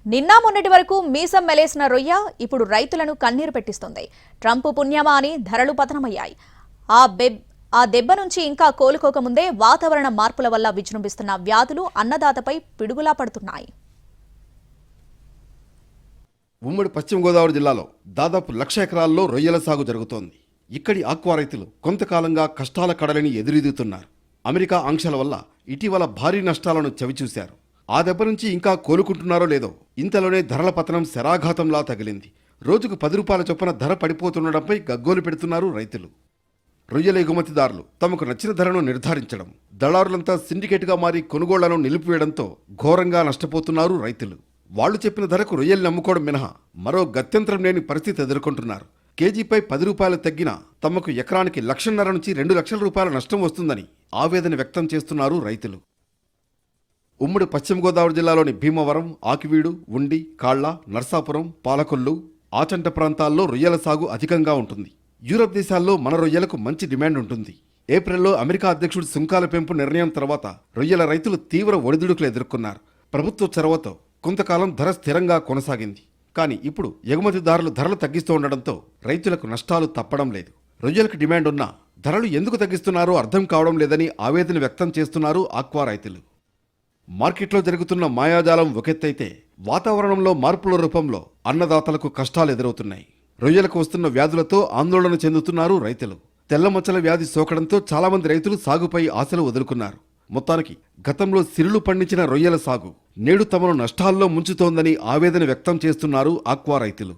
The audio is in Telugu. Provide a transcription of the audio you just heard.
నిన్న మొన్నటి వరకు మీసం మెలేసిన రొయ్య ఇప్పుడు రైతులను కన్నీరు పెట్టిస్తుంది. ట్రంప్ పుణ్యమా అని ధరలు పతనమయ్యాయి. ఆ దెబ్బ నుంచి ఇంకా కోలుకోకముందే వాతావరణ మార్పుల వల్ల విజృంభిస్తున్న వ్యాధులు అన్నదాతపై పిడుగులా పడుతున్నాయి. ఉమ్మడి పశ్చిమ గోదావరి జిల్లాలో దాదాపు 1,00,000 ఎకరాల్లో రొయ్యల సాగు జరుగుతోంది. ఇక్కడి ఆక్వా రైతులు కొంతకాలంగా కష్టాల కడలిని ఎదురెదుతున్నారు. అమెరికా ఆంక్షల వల్ల ఇటీవల భారీ నష్టాలను చవిచూశారు. ఆ దెబ్బ నుంచి ఇంకా కోలుకుంటున్నారో లేదో ఇంతలోనే ధరల పతనం శరాఘాతంలా తగిలింది. రోజుకు 10 రూపాయల చొప్పున ధర పడిపోతుండడంపై గగ్గోలు పెడుతున్నారు రైతులు. రొయ్యల ఎగుమతిదారులు తమకు నచ్చిన ధరను నిర్ధారించడం, దళారులంతా సిండికేట్గా మారి కొనుగోళ్లను నిలిపివేయడంతో ఘోరంగా నష్టపోతున్నారు రైతులు. వాళ్లు చెప్పిన ధరకు రొయ్యల్ని అమ్ముకోవడం మినహా మరో గత్యంతరం లేని పరిస్థితి ఎదుర్కొంటున్నారు. కేజీపై 10 రూపాయలు తగ్గినా తమకు ఎకరానికి 1,50,000 నుంచి 2 లక్షల రూపాయల నష్టం వస్తుందని ఆవేదన వ్యక్తం చేస్తున్నారు రైతులు. ఉమ్మడి పశ్చిమ గోదావరి జిల్లాలోని భీమవరం, ఆకివీడు, ఉండి, కాళ్ల, నర్సాపురం, పాలకొల్లు, ఆచంట ప్రాంతాల్లో రొయ్యల సాగు అధికంగా ఉంటుంది. యూరప్ దేశాల్లో మన రొయ్యలకు మంచి డిమాండ్ ఉంటుంది. ఏప్రిల్లో అమెరికా అధ్యక్షుడు సుంకాల పెంపు నిర్ణయం తర్వాత రొయ్యల రైతులు తీవ్ర ఒడిదుడుకులు ఎదుర్కొన్నారు. ప్రభుత్వ చొరవతో కొంతకాలం ధర స్థిరంగా కొనసాగింది. కానీ ఇప్పుడు ఎగుమతిదారులు ధరలు తగ్గిస్తూ ఉండడంతో రైతులకు నష్టాలు తప్పడం లేదు. రొయ్యలకు డిమాండ్ ఉన్నా ధరలు ఎందుకు తగ్గిస్తున్నారో అర్థం కావడం లేదని ఆవేదన వ్యక్తం చేస్తున్నారు ఆక్వా రైతులు. మార్కెట్లో జరుగుతున్న మాయాజాలం ఒకెత్తైతే వాతావరణంలో మార్పుల రూపంలో అన్నదాతలకు కష్టాలు ఎదురవుతున్నాయి. రొయ్యలకు వస్తున్న వ్యాధులతో ఆందోళన చెందుతున్నారు రైతులు. తెల్లమచ్చల వ్యాధి సోకడంతో చాలా మంది రైతులు సాగుపై ఆశలు వదులుకున్నారు. మొత్తానికి గతంలో సిరులు పండించిన రొయ్యల సాగు నేడు తమను నష్టాల్లో ముంచుతోందని ఆవేదన వ్యక్తం చేస్తున్నారు ఆక్వా రైతులు.